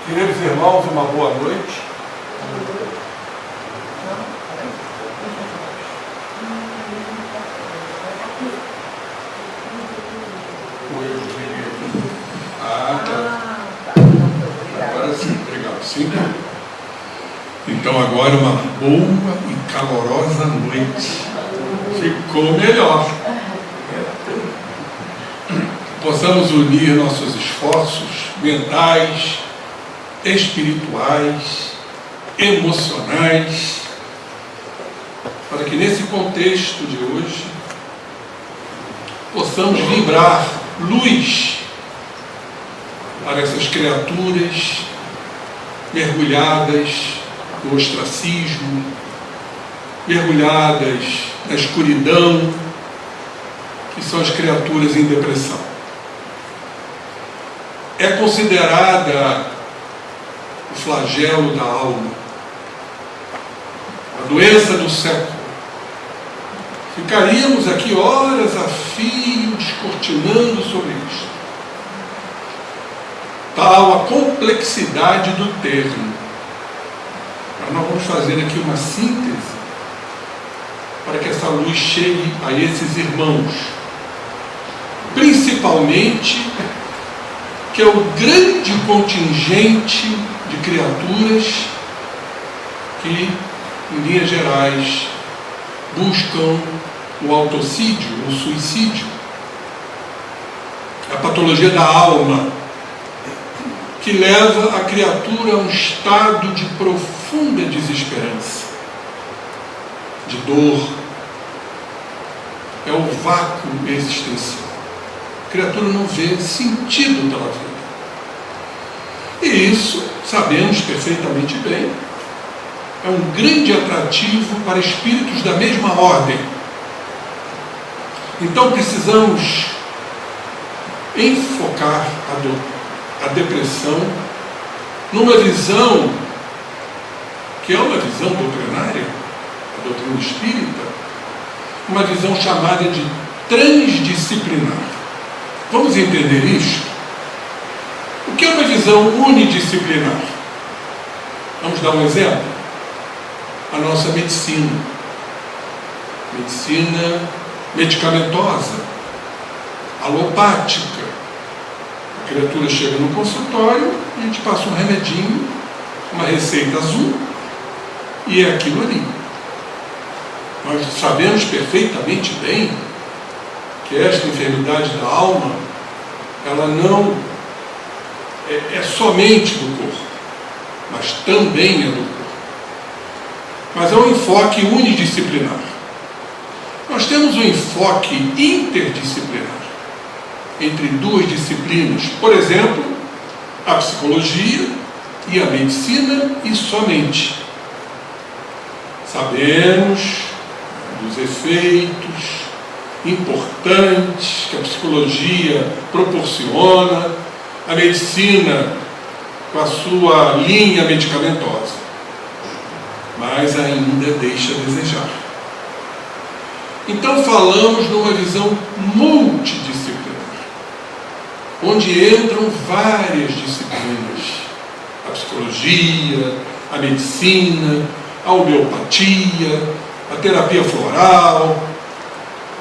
Queridos irmãos, uma boa noite. Agora sim, obrigado. Sim. Então agora uma boa e calorosa noite. Ficou melhor. Possamos unir nossos esforços mentais, espirituais, emocionais, para que nesse contexto de hoje possamos vibrar luz para essas criaturas mergulhadas no ostracismo, mergulhadas na escuridão, que são as criaturas em depressão. É considerada o flagelo da alma, a doença do século. Ficaríamos aqui horas a fio descortinando sobre isto. Tal a complexidade do termo. Mas nós vamos fazer aqui uma síntese para que essa luz chegue a esses irmãos, principalmente que é o grande contingente de criaturas que, em linhas gerais, buscam o autocídio, o suicídio, a patologia da alma, que leva a criatura a um estado de profunda desesperança, de dor. É o vácuo existencial. A criatura não vê sentido pela vida. E isso, sabemos perfeitamente bem, é um grande atrativo para espíritos da mesma ordem. Então precisamos enfocar a depressão numa visão que é uma visão doutrinária, a doutrina espírita, uma visão chamada de transdisciplinar. Vamos entender isso? O que é uma visão unidisciplinar? Vamos dar um exemplo? A nossa medicina. Medicina medicamentosa, alopática. A criatura chega no consultório, a gente passa um remedinho, uma receita azul, e é aquilo ali. Nós sabemos perfeitamente bem que esta enfermidade da alma, ela não é somente do corpo, mas também é do corpo. Mas é um enfoque unidisciplinar. Nós temos um enfoque interdisciplinar entre duas disciplinas, por exemplo, a psicologia e a medicina, e somente. Sabemos dos efeitos importantes que a psicologia proporciona, a medicina com a sua linha medicamentosa, mas ainda deixa a desejar. Então falamos numa visão multidisciplinar, onde entram várias disciplinas: a psicologia, a medicina, a homeopatia, a terapia floral,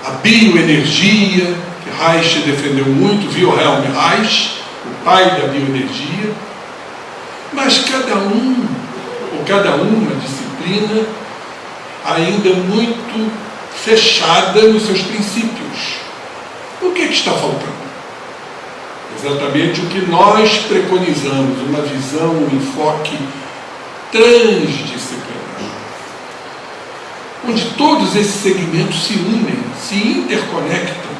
a bioenergia, que Reich defendeu muito, Wilhelm Reich, o pai da bioenergia. Mas cada um, ou cada uma disciplina, ainda muito fechada nos seus princípios. O que está faltando? Exatamente o que nós preconizamos, uma visão, um enfoque transdisciplinar, onde todos esses segmentos se unem, se interconectam.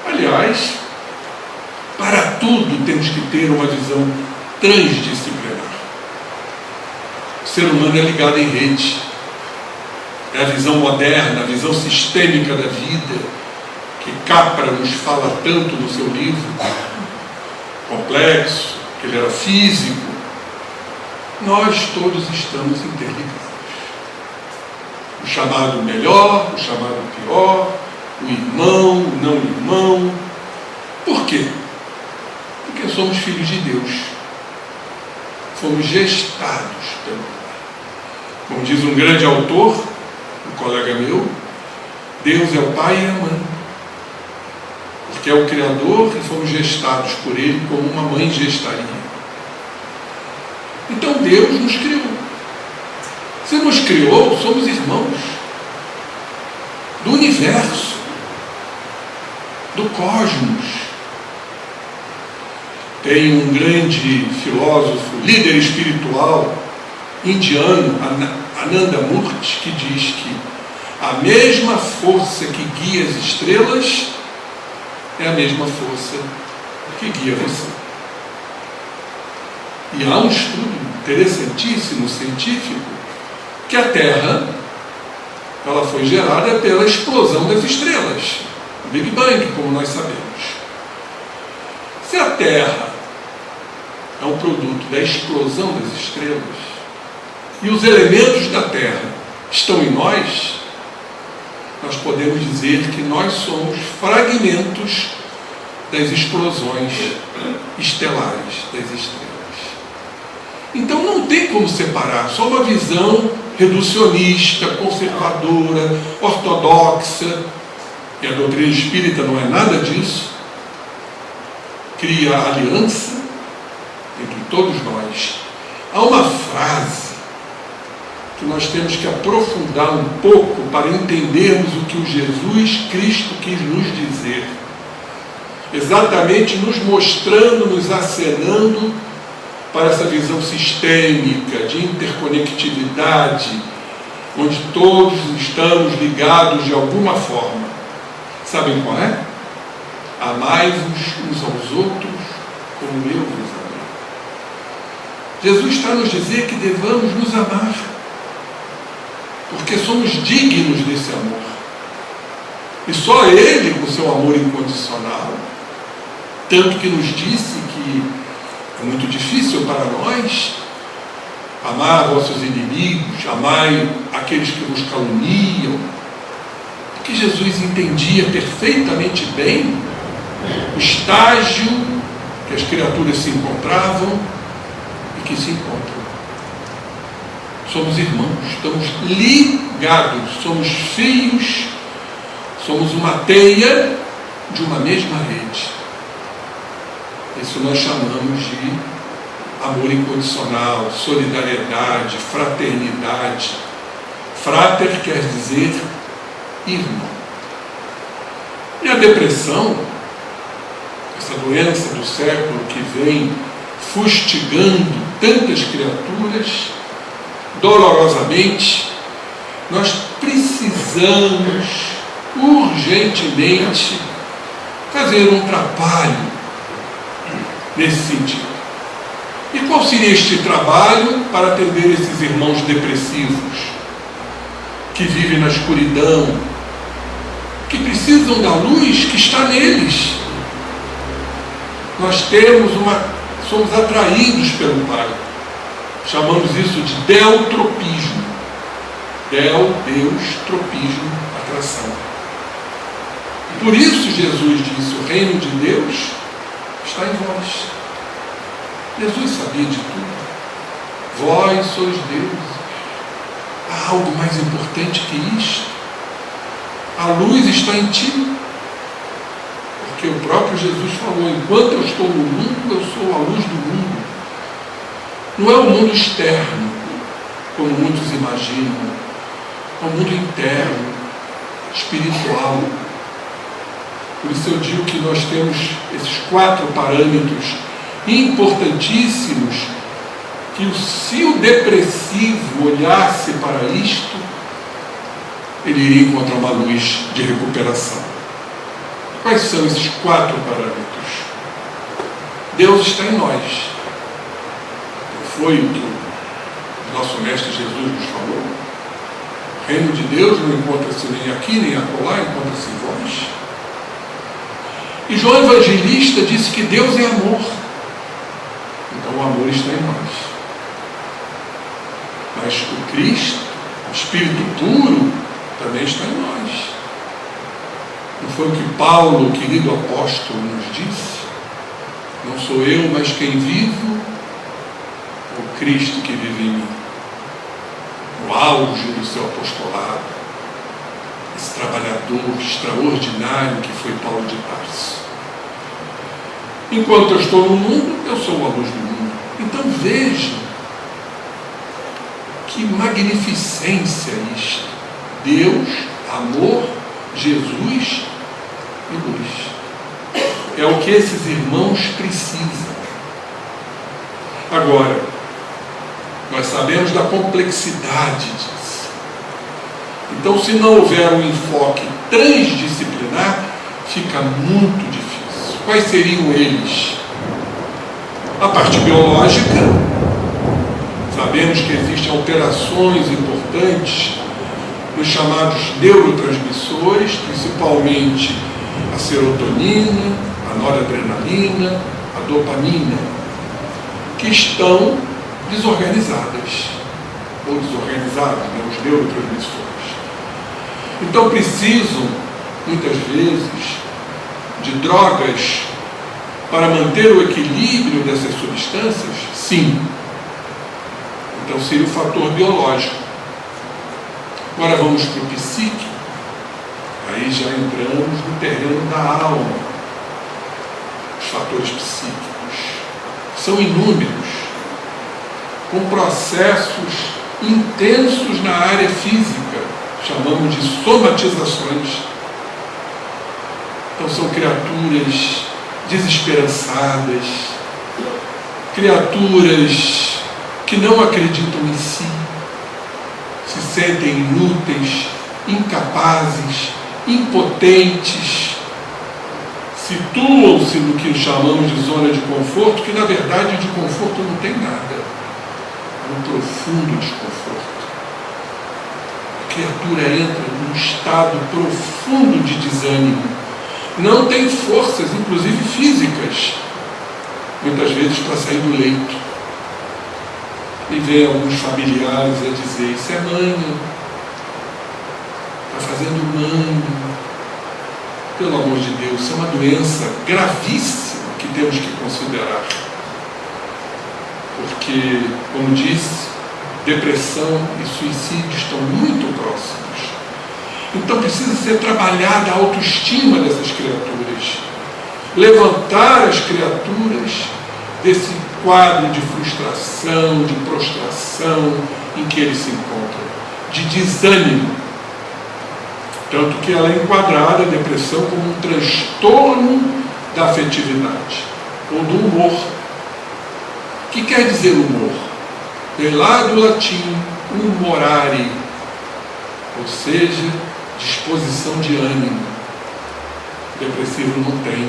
Aliás, para tudo temos que ter uma visão transdisciplinar. O ser humano é ligado em rede. É a visão moderna, a visão sistêmica da vida, que Capra nos fala tanto no seu livro complexo, que ele era físico. Nós todos estamos interligados. O chamado melhor, o chamado pior, o irmão, o não irmão. Por quê? Porque somos filhos de Deus. fomos gestados pelo Pai. Como diz um grande autor, um colega meu, Deus é o Pai e a Mãe, porque é o Criador e fomos gestados por Ele como uma mãe gestaria. Então Deus nos criou. Se nos criou, somos irmãos do universo, do cosmos. Tem um grande filósofo, líder espiritual indiano, Ananda Murti, que diz que a mesma força que guia as estrelas é a mesma força que guia você. E há um estudo interessantíssimo, científico, que a Terra ela foi gerada pela explosão das estrelas, o Big Bang, como nós sabemos. Se a Terra é um produto da explosão das estrelas e os elementos da Terra estão em nós, nós podemos dizer que nós somos fragmentos das explosões estelares das estrelas. Então não tem como separar, só uma visão reducionista, conservadora, ortodoxa, e a doutrina espírita não é nada disso, cria aliança entre todos nós. Há uma frase que nós temos que aprofundar um pouco para entendermos o que o Jesus Cristo quis nos dizer, exatamente nos mostrando, nos acenando para essa visão sistêmica, de interconectividade, onde todos estamos ligados de alguma forma. Sabem qual é? Amai-vos uns aos outros como eu vos amei. Jesus está a nos dizer que devamos nos amar, porque somos dignos desse amor. E só Ele, com seu amor incondicional, tanto que nos disse que é muito difícil para nós amar vossos inimigos, amai aqueles que vos caluniam, porque Jesus entendia perfeitamente bem o estágio que as criaturas se encontravam e que se encontram. Somos irmãos, estamos ligados, somos fios, somos uma teia de uma mesma rede. Isso nós chamamos de amor incondicional, solidariedade, fraternidade. Frater quer dizer irmão. E a depressão, essa doença do século que vem fustigando tantas criaturas, dolorosamente, nós precisamos urgentemente fazer um trabalho nesse sentido. E qual seria este trabalho para atender esses irmãos depressivos que vivem na escuridão, que precisam da luz que está neles? Nós somos atraídos pelo Pai. Chamamos isso de deltropismo. Del, Deus, tropismo, atração. Por isso Jesus disse: o reino de Deus está em vós. Jesus sabia de tudo. Vós sois deuses. Há algo mais importante que isto. A luz está em ti. Porque o próprio Jesus falou: enquanto eu estou no mundo, eu sou a luz do mundo. Não é o mundo externo, como muitos imaginam. É o mundo interno, espiritual. Por isso eu digo que nós temos esses 4 parâmetros importantíssimos, que se o depressivo olhasse para isto, ele iria encontrar uma luz de recuperação. Quais são esses 4 parâmetros? Deus está em nós. Foi o que o nosso mestre Jesus nos falou. O reino de Deus não encontra-se nem aqui, nem acolá, encontra-se em vós. E João Evangelista disse que Deus é amor. Então o amor está em nós. Mas o Cristo, o Espírito puro, também está em nós. Não foi o que Paulo, o querido apóstolo, nos disse? Não sou eu, mas quem vivo, o Cristo que vive em mim, no auge do seu apostolado, esse trabalhador extraordinário que foi Paulo de Tarso. Enquanto eu estou no mundo, eu sou a luz do mundo. Então vejam que magnificência isto. Deus, amor, Jesus e luz. É o que esses irmãos precisam. Agora, nós sabemos da complexidade disso. Então, se não houver um enfoque transdisciplinar, fica muito difícil. Quais seriam eles? A parte biológica. Sabemos que existem alterações importantes nos chamados neurotransmissores, principalmente a serotonina, a noradrenalina, a dopamina, que estão desorganizadas, ou desorganizados, os neurotransmissores. Então precisam, muitas vezes, de drogas para manter o equilíbrio dessas substâncias? Sim. Então seria o fator biológico. Agora vamos para o psíquico. Aí já entramos no terreno da alma. Os fatores psíquicos são inúmeros, com processos intensos na área física, chamamos de somatizações. Então são criaturas desesperançadas, criaturas que não acreditam em si, se sentem inúteis, incapazes, impotentes, situam-se no que chamamos de zona de conforto, que na verdade de conforto não tem nada, é um profundo desconforto. A criatura entra num estado profundo de desânimo, não tem forças, inclusive físicas, muitas vezes para sair do leito. E vem alguns familiares a dizer: isso é manha, está fazendo manha. Pelo amor de Deus, isso é uma doença gravíssima que temos que considerar. Porque, como disse, depressão e suicídio estão muito próximos. Então precisa ser trabalhada a autoestima dessas criaturas. Levantar as criaturas desse quadro de frustração, de prostração em que eles se encontram, de desânimo. Tanto que ela é enquadrada, a depressão, como um transtorno da afetividade, ou do humor. O que quer dizer humor? Vem lá do latim humorare, ou seja, disposição de ânimo. O depressivo não tem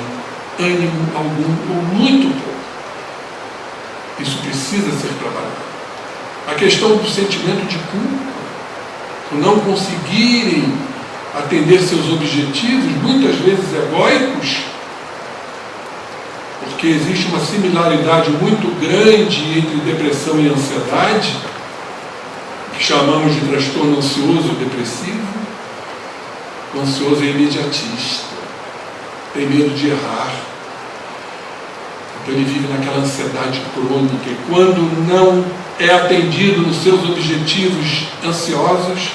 ânimo algum, ou muito pouco. Isso precisa ser trabalhado. A questão do sentimento de culpa, por não conseguirem atender seus objetivos, muitas vezes egóicos, porque existe uma similaridade muito grande entre depressão e ansiedade, que chamamos de transtorno ansioso ou depressivo. O ansioso é imediatista, tem medo de errar, então ele vive naquela ansiedade crônica, e quando não é atendido nos seus objetivos ansiosos,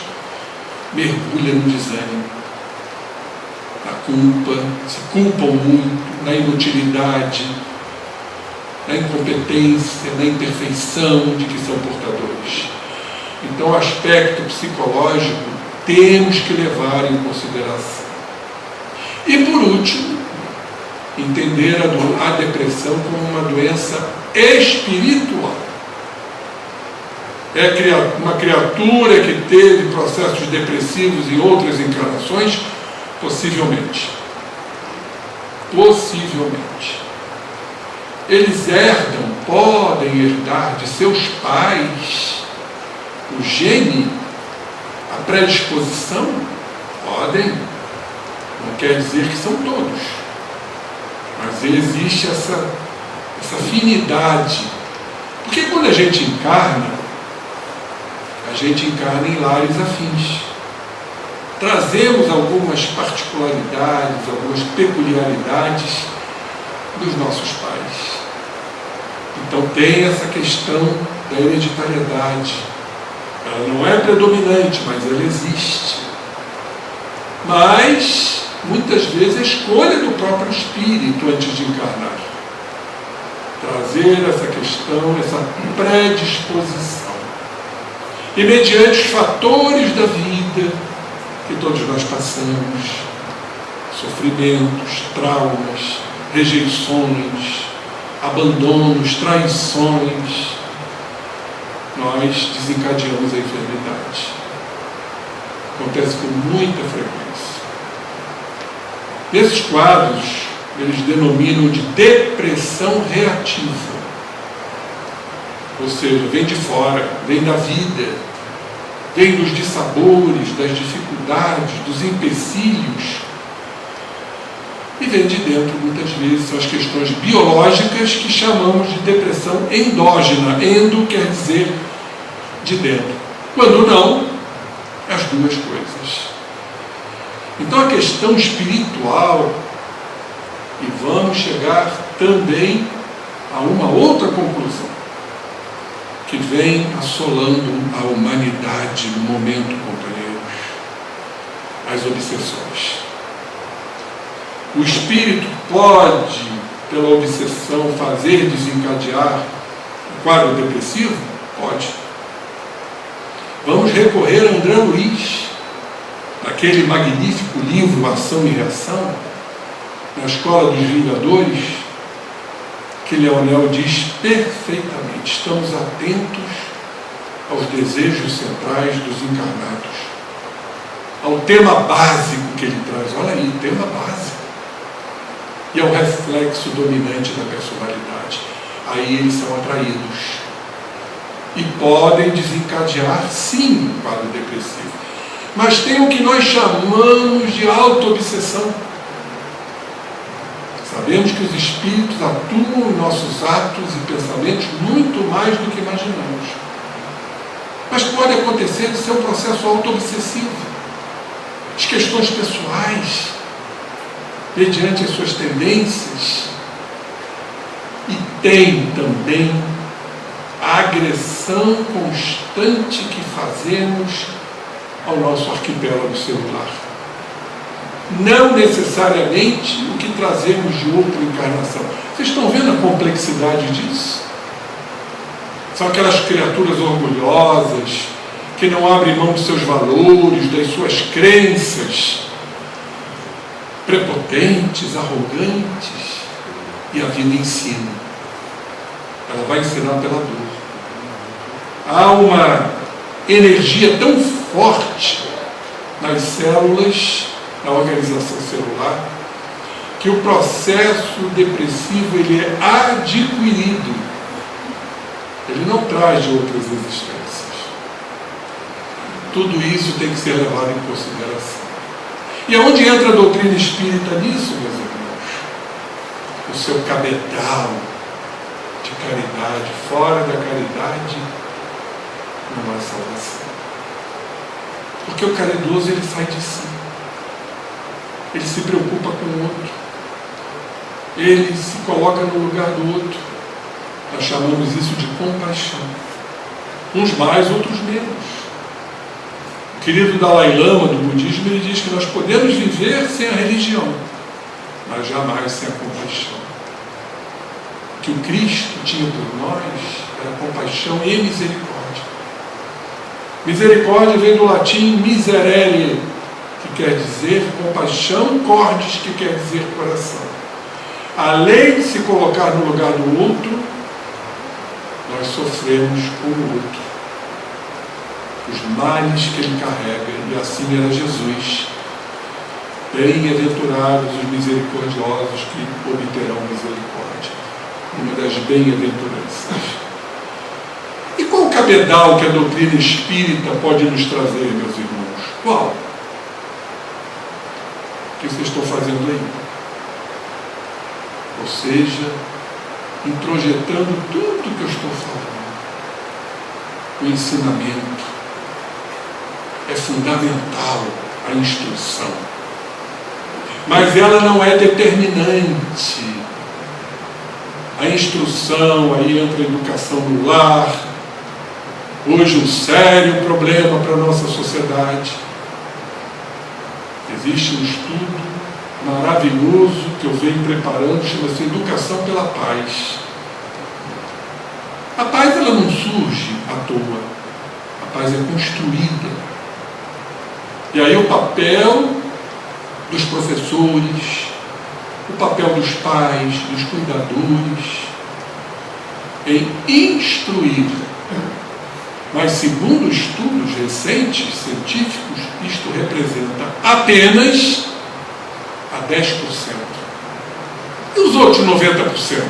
mergulha no desânimo, na culpa, se culpam muito, na inutilidade, na incompetência, na imperfeição de que são portadores. Então, o aspecto psicológico temos que levar em consideração. E, por último, entender a depressão como uma doença espiritual. É uma criatura que teve processos depressivos em outras encarnações? Possivelmente. Possivelmente. Eles podem herdar de seus pais o gene, a predisposição? Podem. Não quer dizer que são todos. Mas existe essa afinidade. Porque quando a gente encarna em lares afins. Trazemos algumas particularidades, algumas peculiaridades dos nossos pais. Então tem essa questão da hereditariedade. Ela não é predominante, mas ela existe. Mas, muitas vezes, a escolha do próprio espírito antes de encarnar. Trazer essa questão, essa predisposição. E mediante os fatores da vida que todos nós passamos, sofrimentos, traumas, rejeições, abandonos, traições, nós desencadeamos a enfermidade. Acontece com muita frequência. Nesses quadros, eles denominam de depressão reativa. Ou seja, vem de fora, vem da vida, vem dos dissabores, das dificuldades, dos empecilhos, e vem de dentro, muitas vezes, são as questões biológicas que chamamos de depressão endógena. Endo quer dizer de dentro. Quando não, as duas coisas. Então a questão espiritual, e vamos chegar também a uma outra conclusão, que vem assolando a humanidade no momento, companheiros, as obsessões. O espírito pode, pela obsessão, fazer desencadear o quadro depressivo? Pode. Vamos recorrer a André Luiz, naquele magnífico livro Ação e Reação, na Escola dos Vingadores, que Leonel diz perfeitamente: estamos atentos aos desejos centrais dos encarnados, ao tema básico que ele traz. Olha aí, tema básico. E ao reflexo dominante da personalidade. Aí eles são atraídos. E podem desencadear, sim, o quadro depressivo. Mas tem o que nós chamamos de auto-obsessão. Sabemos que os espíritos atuam em nossos atos e pensamentos muito mais do que imaginamos. Mas pode acontecer de ser um processo auto-obsessivo. As questões pessoais, mediante as suas tendências, e tem também a agressão constante que fazemos ao nosso arquipélago celular. Não necessariamente o que trazemos de outra encarnação. Vocês estão vendo a complexidade disso? São aquelas criaturas orgulhosas, que não abrem mão dos seus valores, das suas crenças, prepotentes, arrogantes, e a vida ensina. Ela vai ensinar pela dor. Há uma energia tão forte nas células, na organização celular, que o processo depressivo ele é adquirido. Ele não traz de outras existências. Tudo isso tem que ser levado em consideração. E aonde entra a doutrina espírita nisso, meus irmãos? O seu cabedal de caridade. Fora da caridade não há salvação. Porque o caridoso ele sai de si. Ele se preocupa com o outro. Ele se coloca no lugar do outro. Nós chamamos isso de compaixão. Uns mais, outros menos. O querido Dalai Lama do budismo, ele diz que nós podemos viver sem a religião, mas jamais sem a compaixão. O que o Cristo tinha por nós era compaixão e misericórdia. Misericórdia vem do latim miserere, que quer dizer compaixão, cordis, que quer dizer coração. Além de se colocar no lugar do outro, nós sofremos com o outro os males que ele carrega, e assim era Jesus. Bem-aventurados os misericordiosos que obterão misericórdia. Uma das bem-aventuranças. E qual o cabedal que a doutrina espírita pode nos trazer, meus irmãos? Qual? O que vocês estão fazendo aí? Ou seja, introjetando tudo que eu estou falando. O ensinamento. É fundamental a instrução. Mas ela não é determinante. A instrução, aí entra a educação no lar, Hoje um sério problema para a nossa sociedade. Existe um estudo maravilhoso que eu venho preparando, chama-se Educação pela Paz. A paz ela não surge à toa, a paz é construída. E aí o papel dos professores, o papel dos pais, dos cuidadores, em instruir. Mas segundo estudos recentes, científicos, isto representa apenas a 10%. E os outros 90%?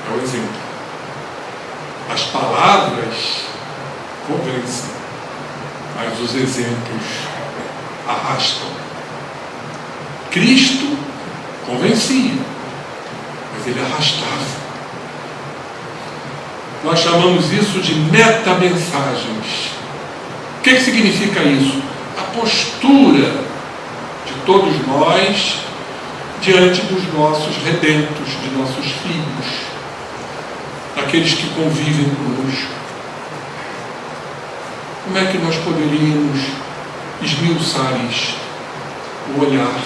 É o exemplo. As palavras convencem, mas os exemplos arrastam. Cristo convencia, mas ele arrastava. Nós chamamos isso de metamensagens. O que significa isso? A postura de todos nós diante dos nossos redentos, de nossos filhos, daqueles que convivem conosco. Como é que nós poderíamos esmiuçar isto? O olhar.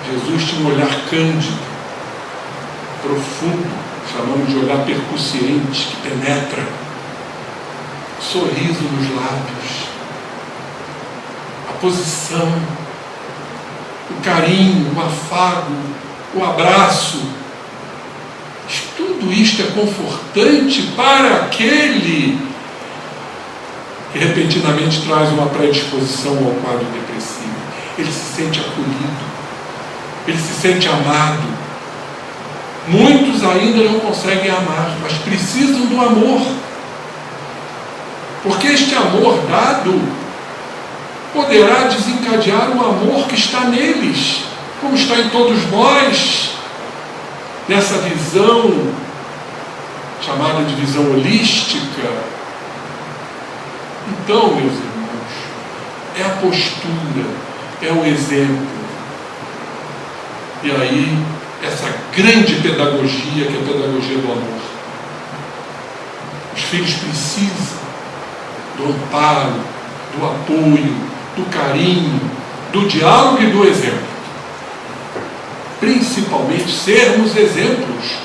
Jesus tinha um olhar cândido, profundo, chamamos de olhar percussiente, que penetra, sorriso nos lábios, a posição, o carinho, o afago, o abraço. Tudo isto é confortante para aquele que repentinamente traz uma predisposição ao quadro depressivo. Ele se sente acolhido, ele se sente amado. Muitos ainda não conseguem amar, mas precisam do amor. Porque este amor dado poderá desencadear o amor que está neles, como está em todos nós, nessa visão chamada de visão holística. Então, meus irmãos, é a postura, é o exemplo. E aí, essa grande pedagogia, que é a pedagogia do amor. Os filhos precisam do amparo, do apoio, do carinho, do diálogo e do exemplo. Principalmente sermos exemplos,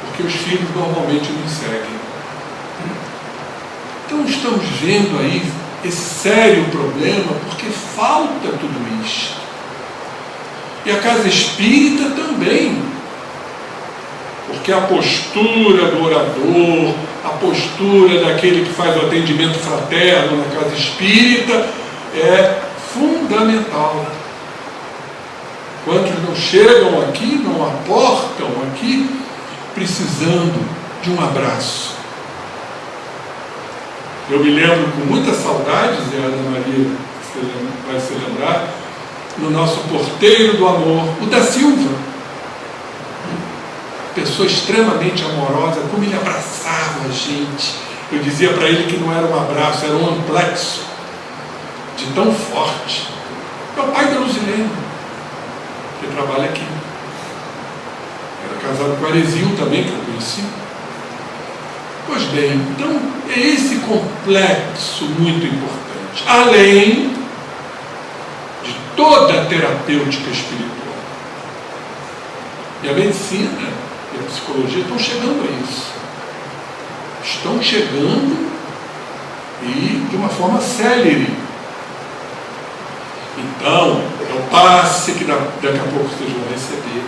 porque os filhos normalmente nos seguem. Então estamos vendo aí esse sério problema, porque falta tudo isto. E a casa espírita também, porque a postura do orador, a postura daquele que faz o atendimento fraterno na casa espírita é fundamental. Quantos não chegam aqui, não aportam aqui, precisando de um abraço. Eu me lembro com muita saudade, Zé Ana Maria vai se lembrar, no nosso porteiro do amor, o da Silva. Pessoa extremamente amorosa, como ele abraçava a gente. Eu dizia para ele que não era um abraço, era um amplexo, de tão forte. É o pai da Luzilene, que trabalha aqui. Era casado com a Aresil também, que eu conheci. Pois bem, então é esse complexo muito importante. Além de toda a terapêutica espiritual. E a medicina e a psicologia estão chegando a isso. Estão chegando e de uma forma célere. Então, é o passe que daqui a pouco vocês vão receber.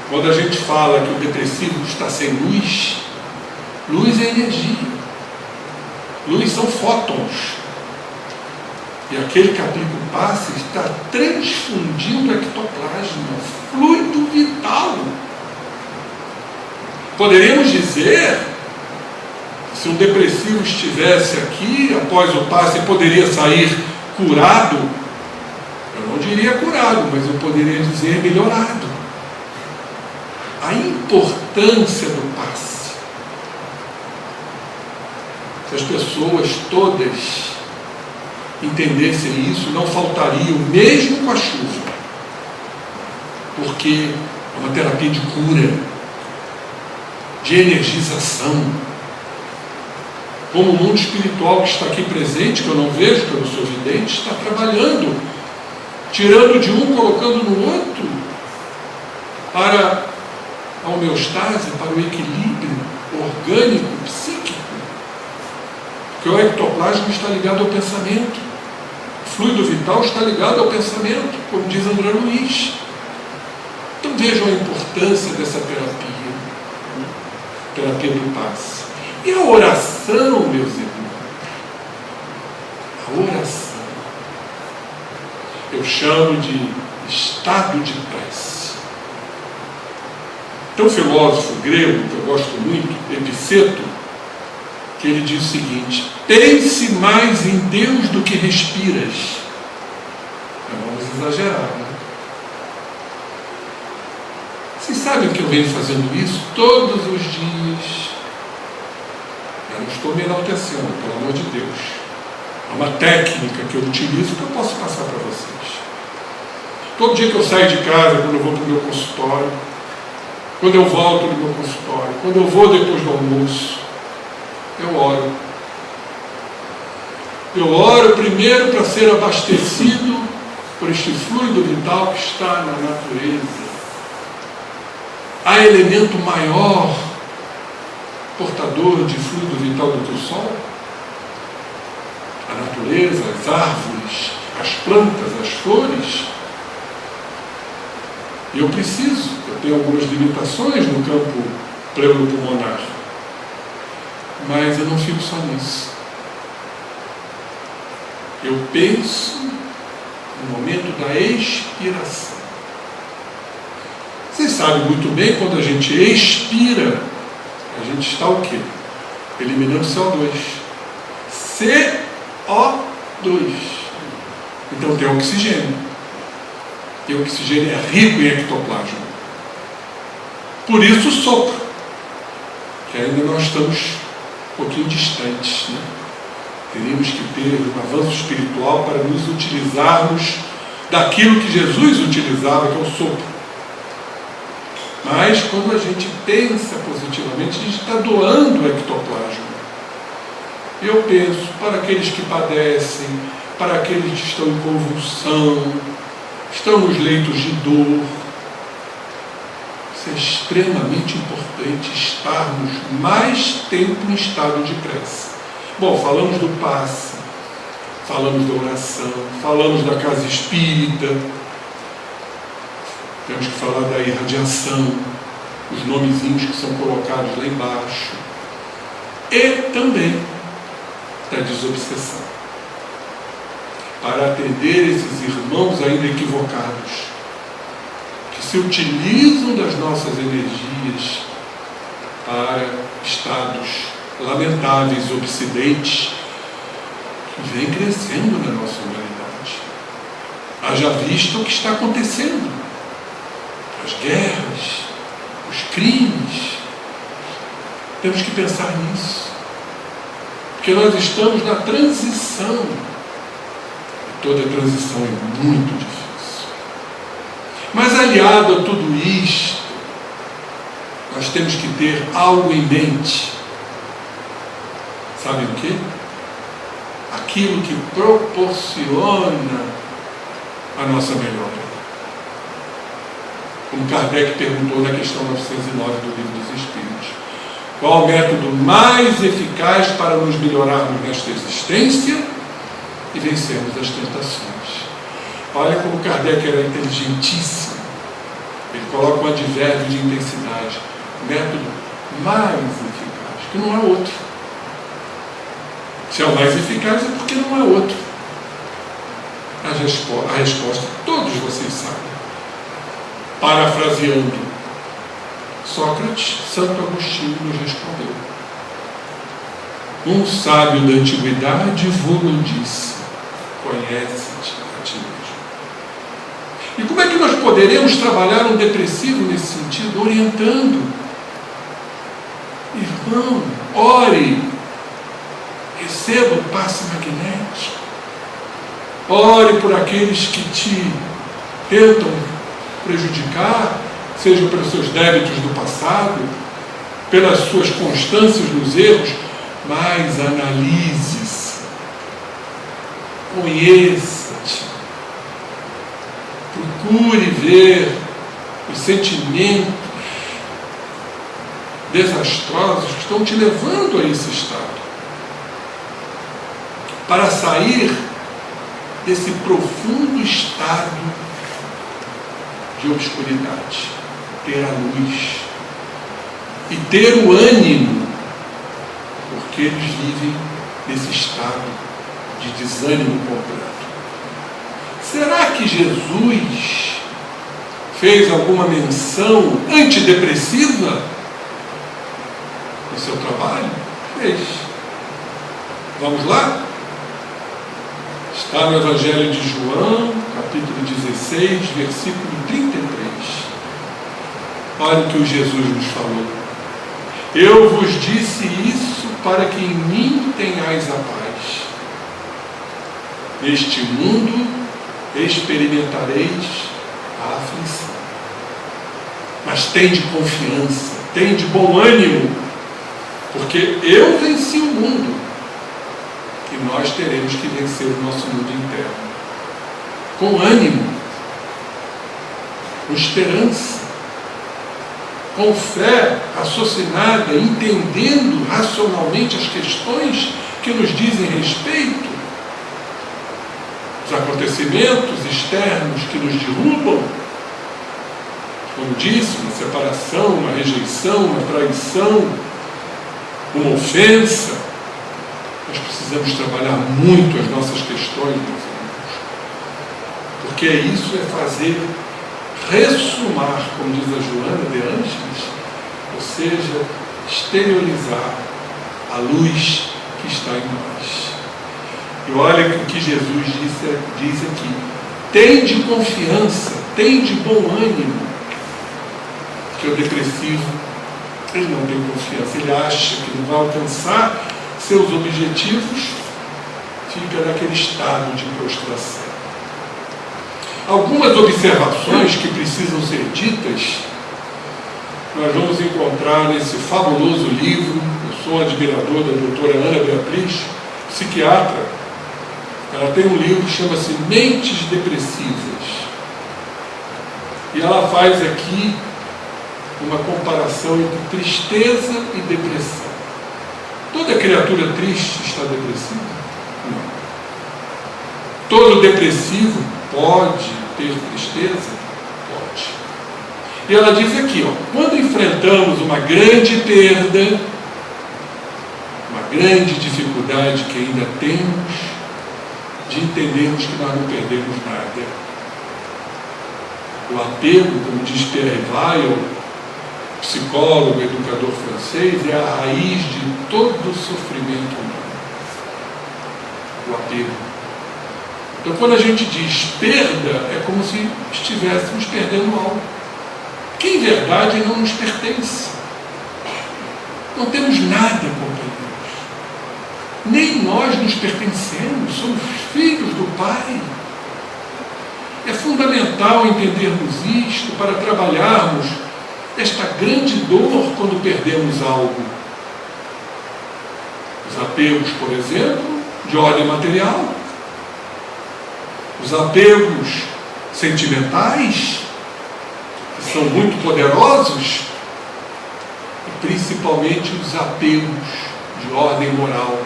Quando a gente fala que o depressivo está sem luz, luz é energia. Luz são fótons. E aquele que aplica o passe está transfundindo o ectoplasma, fluido vital. Poderíamos dizer, se um depressivo estivesse aqui, após o passe, poderia sair curado. Eu não diria curado, mas eu poderia dizer melhorado. A importância do passe. Se as pessoas todas entendessem isso, não faltariam, mesmo com a chuva, porque é uma terapia de cura. de energização. Como o mundo espiritual que está aqui presente, que eu não vejo, que eu não sou vidente, está trabalhando, tirando de um, colocando no outro, para a homeostase, para o equilíbrio orgânico, psíquico. Porque o ectoplasma está ligado ao pensamento, o fluido vital está ligado ao pensamento, como diz André Luiz. Então vejam a importância dessa terapia, terapia do passe. E a oração, meus irmãos, a oração, eu chamo de estado de prece. Tem um filósofo grego, que eu gosto muito, Epiceto, que ele diz o seguinte: pense mais em Deus do que respiras. Vamos exagerar, né? Vocês sabem que eu venho fazendo isso todos os dias. Eu não estou me enaltecendo, pelo amor de Deus. É uma técnica que eu utilizo que eu posso passar para vocês. Todo dia que eu saio de casa, quando eu vou para o meu consultório, quando eu volto do meu consultório, quando eu vou depois do almoço, eu oro. Eu oro primeiro para ser abastecido por este fluido vital que está na natureza. Há elemento maior portador de fluido vital do que o Sol? A natureza, as árvores, as plantas, as flores. E eu tenho algumas limitações no campo pleuropulmonar, mas eu não fico só nisso. Eu penso no momento da expiração. Vocês sabem muito bem, quando a gente expira, a gente está o quê? Eliminando CO2. CO2. Então tem oxigênio. E o oxigênio é rico em ectoplasma. Por isso o sopro, que ainda nós estamos um pouquinho distantes, né? Teríamos que ter um avanço espiritual para nos utilizarmos daquilo que Jesus utilizava, que é o sopro. Mas quando a gente pensa positivamente, a gente está doando o ectoplasma. Eu penso para aqueles que padecem, para aqueles que estão em convulsão, estão nos leitos de dor. Isso é extremamente importante, estarmos mais tempo em estado de prece. Bom, falamos do passe, falamos da oração, falamos da casa espírita, temos que falar da irradiação, os nomezinhos que são colocados lá embaixo, e também da desobsessão, para atender esses irmãos ainda equivocados, que se utilizam das nossas energias para estados lamentáveis, obsidentes, que vem crescendo na nossa humanidade. Haja visto o que está acontecendo. As guerras, os crimes. Temos que pensar nisso. Porque nós estamos na transição. E toda transição é muito difícil. Mas aliado a tudo isto, nós temos que ter algo em mente. Sabem o quê? Aquilo que proporciona a nossa melhora. Como Kardec perguntou na questão 909 do Livro dos Espíritos. Qual o método mais eficaz para nos melhorarmos nesta existência e vencermos as tentações? Olha como Kardec era inteligentíssimo. Ele coloca um advérbio de intensidade. O método mais eficaz, que não é outro. Se é o mais eficaz é porque não é outro. A resposta todos vocês sabem. Parafraseando Sócrates, Santo Agostinho nos respondeu. Um sábio da antiguidade vos disse: conhece-te a ti mesmo. E como é que nós poderemos trabalhar um depressivo nesse sentido? Orientando. Irmão, ore, receba o passe magnético. Ore por aqueles que te tentam prejudicar, seja pelos seus débitos do passado, pelas suas constâncias nos erros, mas analise-se, conheça-te, procure ver os sentimentos desastrosos que estão te levando a esse estado, para sair desse profundo estado de obscuridade, ter a luz e ter o ânimo, porque eles vivem nesse estado de desânimo completo. Será que Jesus fez alguma menção antidepressiva no seu trabalho? Fez. Vamos lá? Está no Evangelho de João, capítulo 16, versículo 33. Olha o que o Jesus nos falou. Eu vos disse isso para que em mim tenhais a paz. Neste mundo experimentareis a aflição. Mas tende confiança, tende bom ânimo, porque eu venci o mundo. E nós teremos que vencer o nosso mundo interno. Com ânimo, com esperança, com fé raciocinada, entendendo racionalmente as questões que nos dizem respeito, os acontecimentos externos que nos derrubam, como disse, uma separação, uma rejeição, uma traição, uma ofensa. Nós precisamos trabalhar muito as nossas questões, meus amigos, porque isso é fazer ressumar, como diz a Joana de Ângeles, ou seja, exteriorizar a luz que está em nós. E olha o que Jesus diz aqui: tende confiança, tende bom ânimo, que o depressivo, ele não tem confiança, ele acha que não vai alcançar seus objetivos, fica naquele estado de prostração. Algumas observações que precisam ser ditas, nós vamos encontrar nesse fabuloso livro. Eu sou um admirador da doutora Ana Beatriz, psiquiatra. Ela tem um livro que chama-se Mentes Depressivas. E ela faz aqui uma comparação entre tristeza e depressão. Toda criatura triste está depressiva? Não. Todo depressivo pode ter tristeza? Pode. E ela diz aqui, quando enfrentamos uma grande perda, uma grande dificuldade que ainda temos de entendermos que nós não perdemos nada. O apego, como diz Pierre Weil, psicólogo, educador francês, é a raiz de todo o sofrimento humano. O apego. Então, quando a gente diz perda, é como se estivéssemos perdendo algo que, em verdade, não nos pertence. Não temos nada, companheiros. Nem nós nos pertencemos, somos filhos do Pai. É fundamental entendermos isto para trabalharmos esta grande dor quando perdemos algo. Os apegos, por exemplo, de ordem material, os apegos sentimentais, que são muito poderosos, e principalmente os apegos de ordem moral,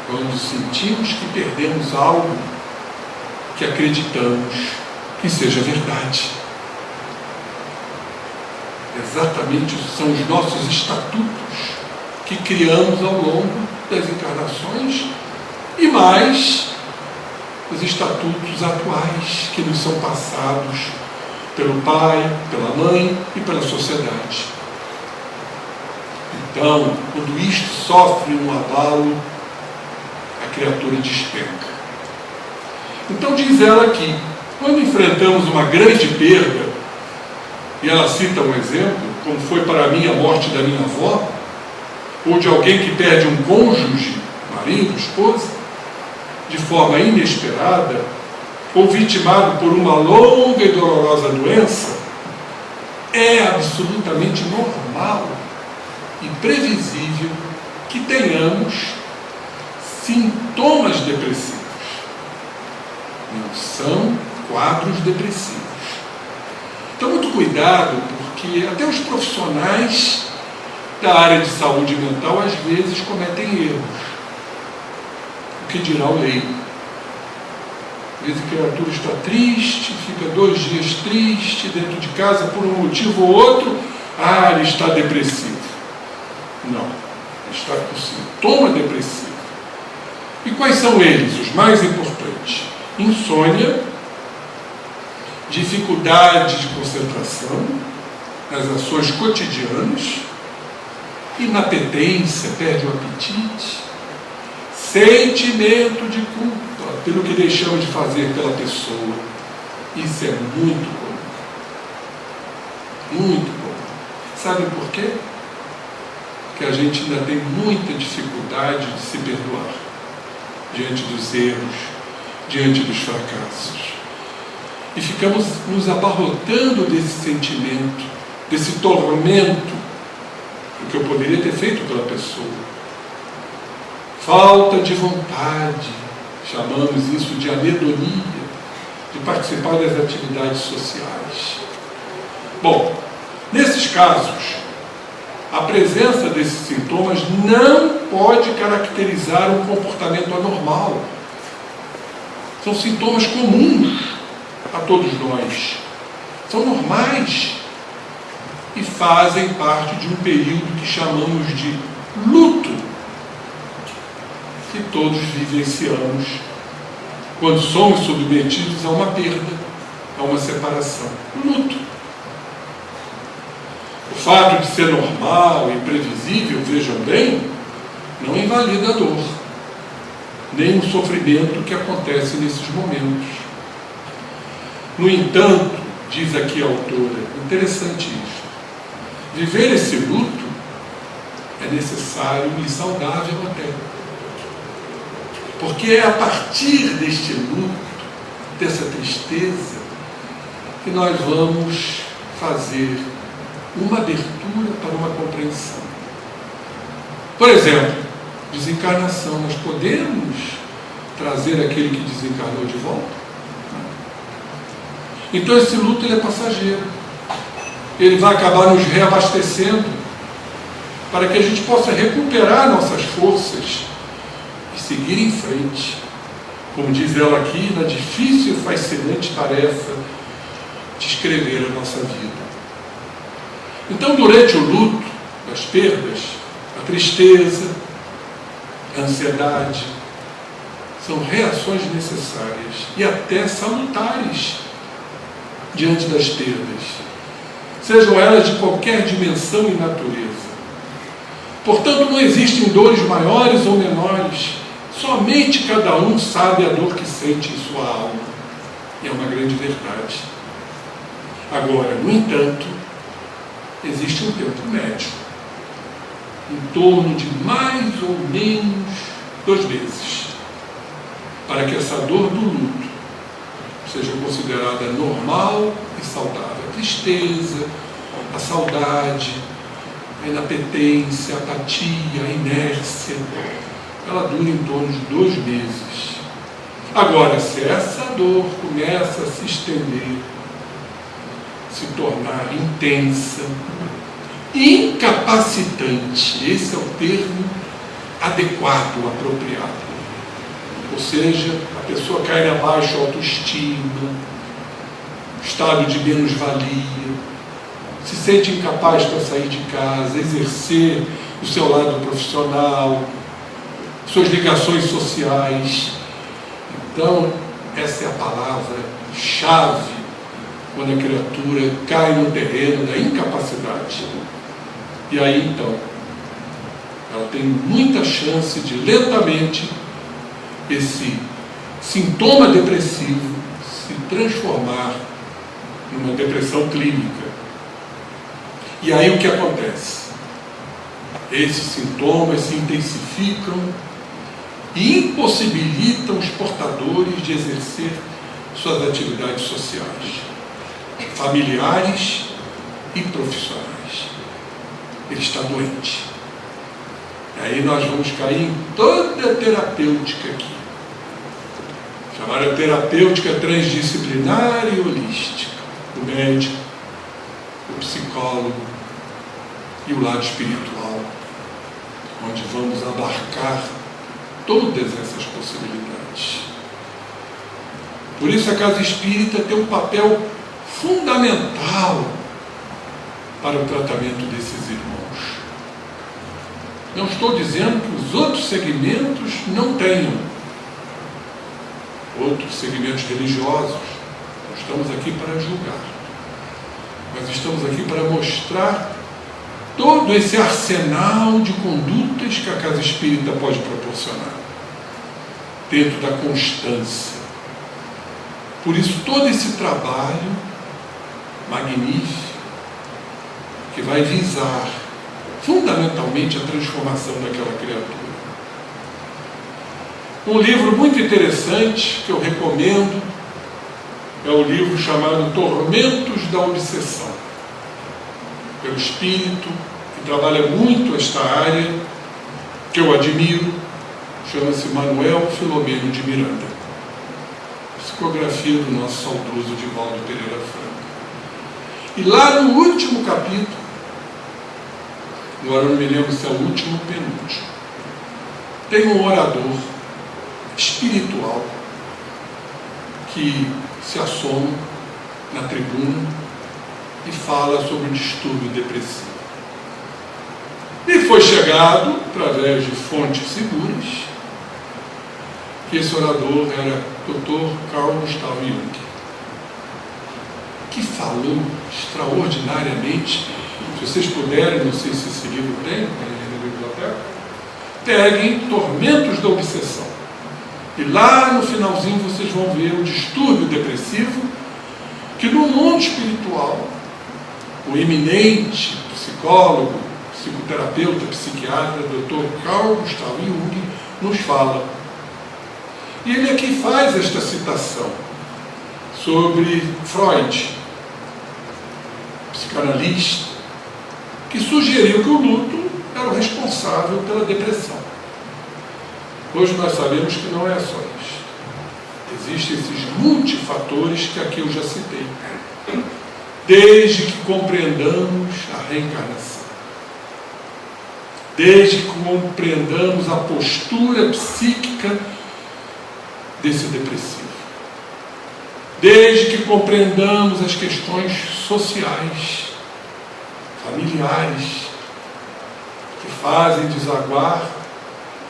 quando sentimos que perdemos algo que acreditamos que seja verdade. Exatamente, são os nossos estatutos que criamos ao longo das encarnações e mais os estatutos atuais que nos são passados pelo pai, pela mãe e pela sociedade. Então, quando isto sofre um abalo, a criatura despenca. Então diz ela aqui, quando enfrentamos uma grande perda, e ela cita um exemplo, como foi para mim a morte da minha avó, ou de alguém que perde um cônjuge, marido, esposa, de forma inesperada, ou vitimado por uma longa e dolorosa doença, é absolutamente normal normal e previsível que tenhamos sintomas depressivos. Não são quadros depressivos. Então, muito cuidado, porque até os profissionais da área de saúde mental às vezes cometem erros. O que dirá o leigo? Às vezes a criatura está triste, fica 2 dias triste dentro de casa por um motivo ou outro, ele está depressivo. Não, ele está com sintoma depressivo. E quais são eles? Os mais importantes: insônia, dificuldade de concentração nas ações cotidianas, inapetência, perde o apetite, sentimento de culpa pelo que deixamos de fazer pela pessoa. Isso é muito comum. Muito comum. Sabe por quê? Porque a gente ainda tem muita dificuldade de se perdoar diante dos erros, diante dos fracassos. E ficamos nos abarrotando desse sentimento, desse tormento, do que eu poderia ter feito pela pessoa. Falta de vontade, chamamos isso de anedonia, de participar das atividades sociais. Bom, nesses casos, a presença desses sintomas não pode caracterizar um comportamento anormal. São sintomas comuns a todos nós. São normais e fazem parte de um período que chamamos de luto, que todos vivenciamos quando somos submetidos a uma perda, a uma separação. Luto. O fato de ser normal e previsível, vejam bem, não invalida a dor, nem o sofrimento que acontece nesses momentos. No entanto, diz aqui a autora, interessante isso, viver esse luto é necessário e saudável até. Porque é a partir deste luto, dessa tristeza, que nós vamos fazer uma abertura para uma compreensão. Por exemplo, desencarnação. Nós podemos trazer aquele que desencarnou de volta? Então esse luto ele é passageiro. Ele vai acabar nos reabastecendo para que a gente possa recuperar nossas forças e seguir em frente. Como diz ela aqui, na difícil e fascinante tarefa de escrever a nossa vida. Então, durante o luto, as perdas, a tristeza, a ansiedade, são reações necessárias e até salutares diante das perdas, sejam elas de qualquer dimensão e natureza. Portanto, não existem dores maiores ou menores, somente cada um sabe a dor que sente em sua alma, e é uma grande verdade. Agora, no entanto, existe um tempo médio, em torno de mais ou menos 2 meses, para que essa dor do luto seja considerada normal e saudável. A tristeza, a saudade, a inapetência, a apatia, a inércia, ela dura em torno de 2 meses. Agora, se essa dor começa a se estender, se tornar intensa, incapacitante, esse é o termo adequado, apropriado. Ou seja, a pessoa cai na baixa autoestima, estado de menos-valia, se sente incapaz para sair de casa, exercer o seu lado profissional, suas ligações sociais. Então, essa é a palavra-chave quando a criatura cai no terreno da incapacidade. E aí, então, ela tem muita chance de lentamente esse sintoma depressivo se transformar numa depressão clínica. E aí o que acontece? Esses sintomas se intensificam e impossibilitam os portadores de exercer suas atividades sociais, familiares e profissionais. ele está doente. E aí nós vamos cair em toda a terapêutica aqui, chamada terapêutica transdisciplinar e holística, o médico, o psicólogo e o lado espiritual, onde vamos abarcar todas essas possibilidades. Por isso a casa espírita tem um papel fundamental para o tratamento desses irmãos. Não estou dizendo que os outros segmentos não tenham, outros segmentos religiosos. Não estamos aqui para julgar, mas estamos aqui para mostrar todo esse arsenal de condutas que a casa espírita pode proporcionar, dentro da constância. Por isso, todo esse trabalho magnífico, que vai visar fundamentalmente a transformação daquela criatura. Um livro muito interessante que eu recomendo é o livro chamado Tormentos da Obsessão, pelo espírito que trabalha muito esta área, que eu admiro, chama-se Manuel Filomeno de Miranda, psicografia do nosso saudoso Divaldo Pereira Franco. E lá no último capítulo, agora não me lembro se é o último ou penúltimo, tem um orador espiritual que se assoma na tribuna e fala sobre o distúrbio depressivo. E foi chegado, através de fontes seguras, que esse orador era Dr. Carl Gustav Jung, que falou extraordinariamente. Se vocês puderem, não sei se esse livro tem na biblioteca, peguem Tormentos da Obsessão. E lá no finalzinho vocês vão ver o distúrbio depressivo, que no mundo espiritual, o eminente psicólogo, psicoterapeuta, psiquiatra, Dr. Carl Gustav Jung, nos fala. E ele aqui faz esta citação sobre Freud, psicanalista, que sugeriu que o luto era o responsável pela depressão. Hoje nós sabemos que não é só isso. Existem esses multifatores que aqui eu já citei, desde que compreendamos a reencarnação, desde que compreendamos a postura psíquica desse depressivo, desde que compreendamos as questões sociais, familiares, que fazem desaguar,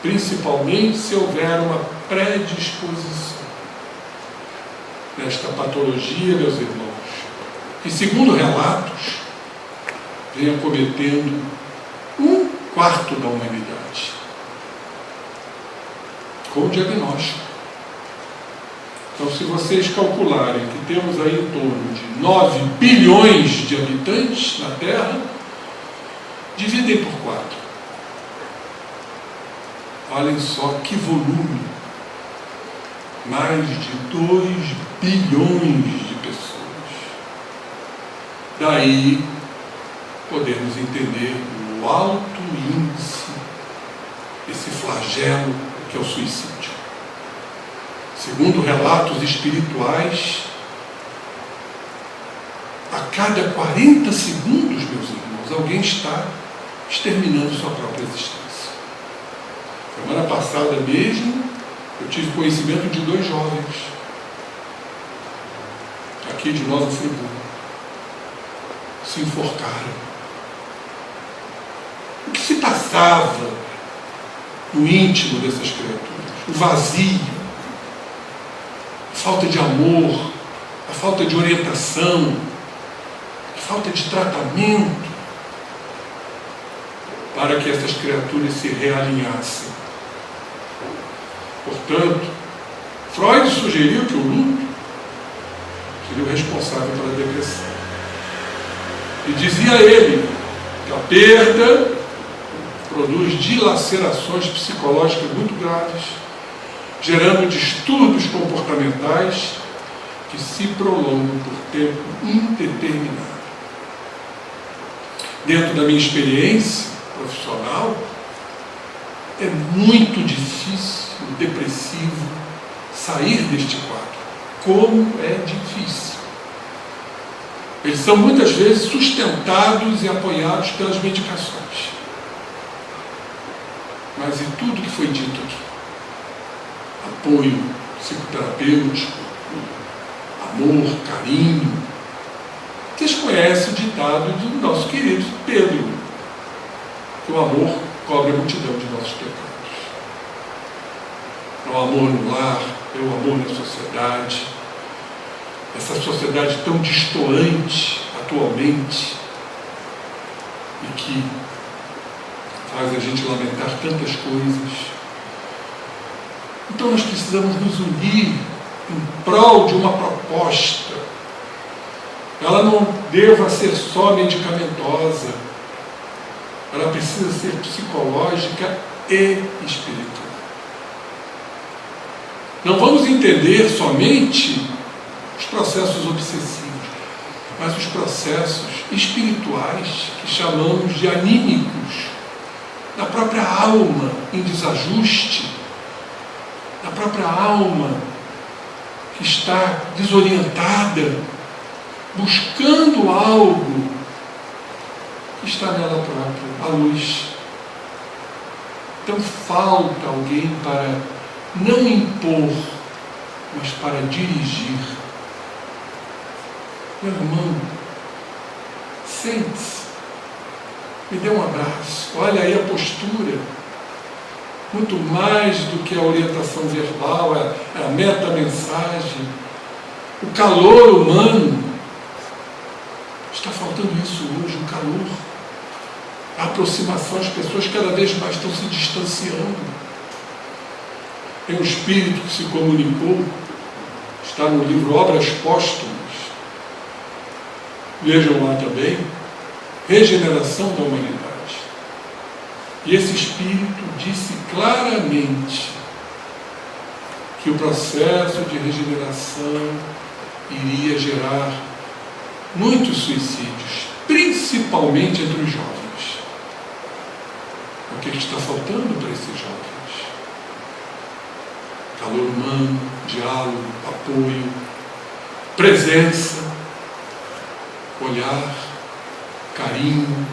principalmente se houver uma predisposição nesta patologia, meus irmãos, que, segundo relatos, vem acometendo 1/4 da humanidade, com o diagnóstico. Então, se vocês calcularem que temos aí em torno de 9 bilhões de habitantes na Terra, dividem por 4. Olhem só que volume. Mais de 2 bilhões de pessoas. Daí, podemos entender o alto índice, esse flagelo que é o suicídio. Segundo relatos espirituais, a cada 40 segundos, meus irmãos, alguém está exterminando sua própria existência. Semana passada mesmo, eu tive conhecimento de 2 jovens, aqui de Nova Friburgo, se enforcaram. O que se passava no íntimo dessas criaturas? O vazio, a falta de amor, a falta de orientação, a falta de tratamento, para que essas criaturas se realinhassem. Portanto, Freud sugeriu que o luto seria o responsável pela depressão. E dizia ele que a perda produz dilacerações psicológicas muito graves, gerando distúrbios comportamentais que se prolongam por tempo indeterminado. dentro da minha experiência profissional, é muito difícil, depressivo, sair deste quadro. Como é difícil. Eles são muitas vezes sustentados e apoiados pelas medicações. Mas e tudo que foi dito aqui? Apoio psicoterapêutico, amor, carinho. Vocês conhecem o ditado do nosso querido Pedro, que o amor cobre a multidão de nossos pecados. É o amor no lar, é o amor na sociedade. Essa sociedade tão destoante atualmente e que faz a gente lamentar tantas coisas. Então nós precisamos nos unir em prol de uma proposta. Ela não deva ser só medicamentosa, ela precisa ser psicológica e espiritual. Não vamos entender somente os processos obsessivos, mas os processos espirituais que chamamos de anímicos, da própria alma em desajuste, da própria alma que está desorientada, buscando algo que está nela própria, a luz. Então falta alguém para não impor, mas para dirigir. Meu irmão, sente-se, me dê um abraço, olha aí a postura. Muito mais do que a orientação verbal, a meta-mensagem, o calor humano. Está faltando isso hoje, o calor, a aproximação, as pessoas cada vez mais estão se distanciando. Tem um espírito que se comunicou, está no livro Obras Póstumas, vejam lá também, Regeneração da Humanidade. E esse espírito disse claramente que o processo de regeneração iria gerar muitos suicídios, principalmente entre os jovens. O que está faltando para esses jovens? Calor humano, diálogo, apoio, presença, olhar, carinho,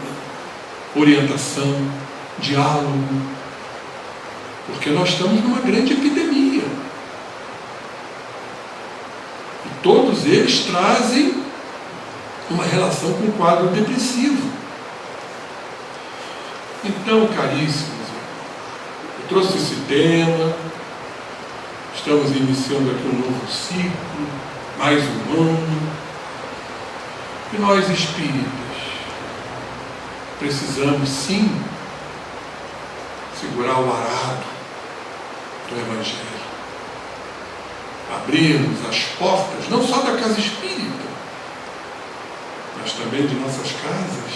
orientação, diálogo, porque nós estamos numa grande epidemia. E todos eles trazem uma relação com o quadro depressivo. Então, caríssimos, eu trouxe esse tema, estamos iniciando aqui um novo ciclo, mais um ano, e nós espíritas precisamos sim segurar o arado do Evangelho, abrirmos as portas, não só da casa espírita, mas também de nossas casas,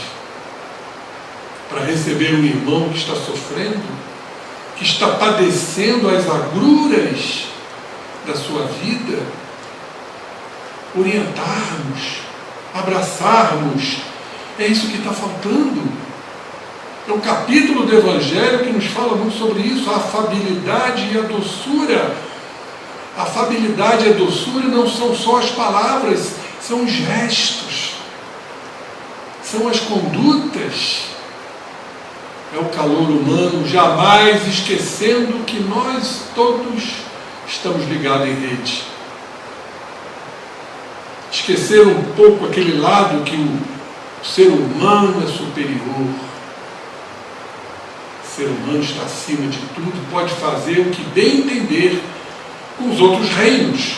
para receber um irmão que está sofrendo, que está padecendo as agruras da sua vida, orientarmos, abraçarmos. É isso que está faltando. É um capítulo do Evangelho que nos fala muito sobre isso, a afabilidade e a doçura. A afabilidade e a doçura não são só as palavras, são os gestos, são as condutas. É o calor humano, jamais esquecendo que nós todos estamos ligados em rede. Esquecer um pouco aquele lado que o ser humano é superior. O ser humano está acima de tudo, pode fazer o que bem entender com os outros reinos.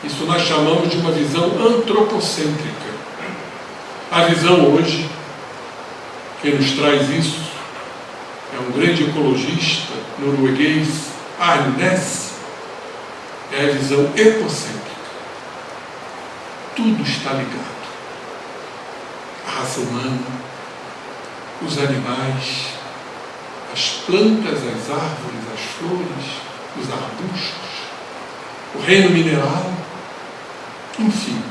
Isso nós chamamos de uma visão antropocêntrica. A visão hoje, quem nos traz isso, é um grande ecologista norueguês, Arnes, é a visão ecocêntrica. Tudo está ligado. A raça humana, os animais, as plantas, as árvores, as flores, os arbustos, o reino mineral, enfim,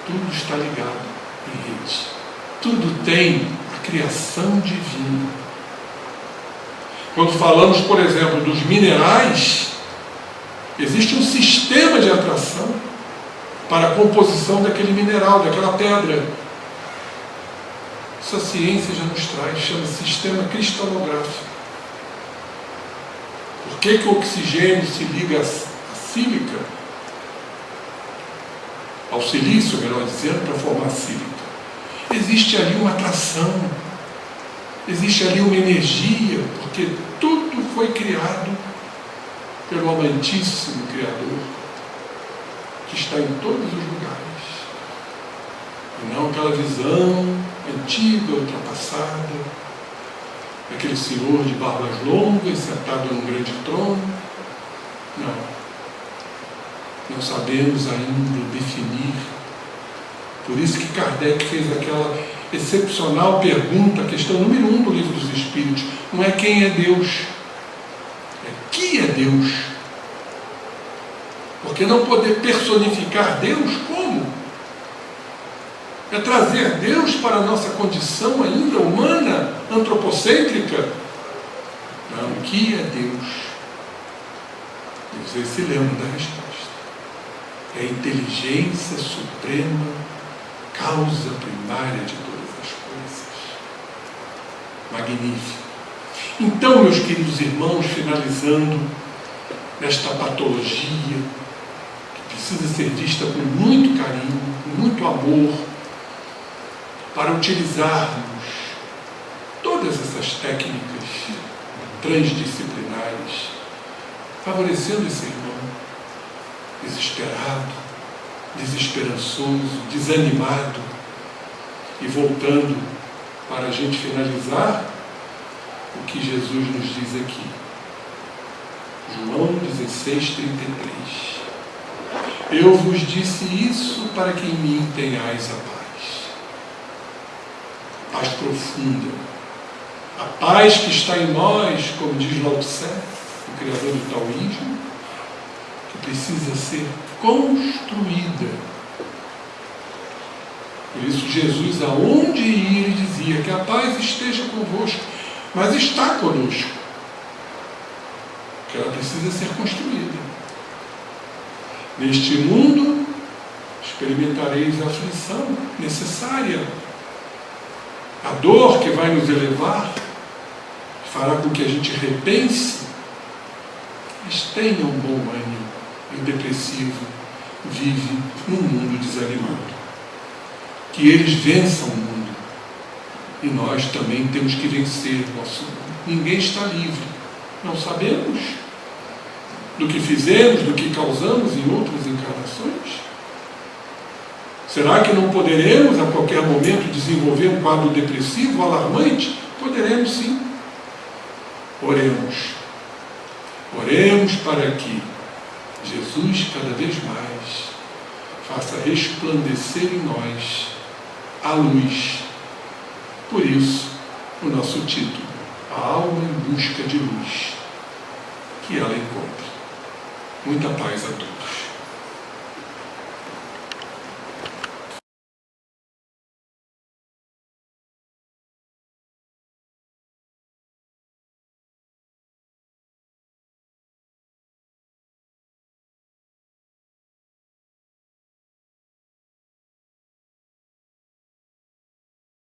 tudo está ligado. em rede. Tudo tem a criação divina. Quando falamos, por exemplo, dos minerais, existe um sistema de atração para a composição daquele mineral, daquela pedra. Isso a ciência já nos traz, chama-se sistema cristalográfico. Por que o oxigênio se liga à sílica, ao silício, melhor dizendo, para formar sílica? Existe ali uma atração, existe ali uma energia, porque tudo foi criado pelo amantíssimo Criador, que está em todos os lugares. E não aquela visão antiga, ultrapassada, aquele senhor de barbas longas sentado num grande trono. Não sabemos ainda definir. Por isso que Kardec fez aquela excepcional pergunta, a questão número 1 do Livro dos Espíritos. Não é quem é Deus, é que é Deus. Porque não poder personificar Deus, como? É trazer Deus para a nossa condição ainda humana, antropocêntrica? Não, o que é Deus? E vocês se lembram da resposta. É a inteligência suprema, causa primária de todas as coisas. Magnífico. Então, meus queridos irmãos, finalizando nesta patologia, que precisa ser vista com muito carinho, com muito amor, para utilizarmos todas essas técnicas transdisciplinares, favorecendo esse irmão desesperado, desesperançoso, desanimado, e voltando para a gente finalizar o que Jesus nos diz aqui. João 16:33. Eu vos disse isso para que em mim tenhais a paz. Paz profunda. A paz que está em nós, como diz Lao Tse, o criador do taoísmo, que precisa ser construída. Por isso Jesus, aonde ia, ele dizia que a paz esteja convosco, mas está conosco, que ela precisa ser construída. Neste mundo experimentareis a aflição necessária, a dor que vai nos elevar, fará com que a gente repense, mas tenha um bom ânimo. E o depressivo vive num mundo desanimado. Que eles vençam o mundo. E nós também temos que vencer o nosso mundo. Ninguém está livre. Não sabemos do que fizemos, do que causamos em outras encarnações. Será que não poderemos a qualquer momento desenvolver um quadro depressivo, alarmante? Poderemos sim. Oremos. Oremos para que Jesus cada vez mais faça resplandecer em nós a luz. Por isso, o nosso título, A Alma em Busca de Luz, que ela encontre. Muita paz a todos.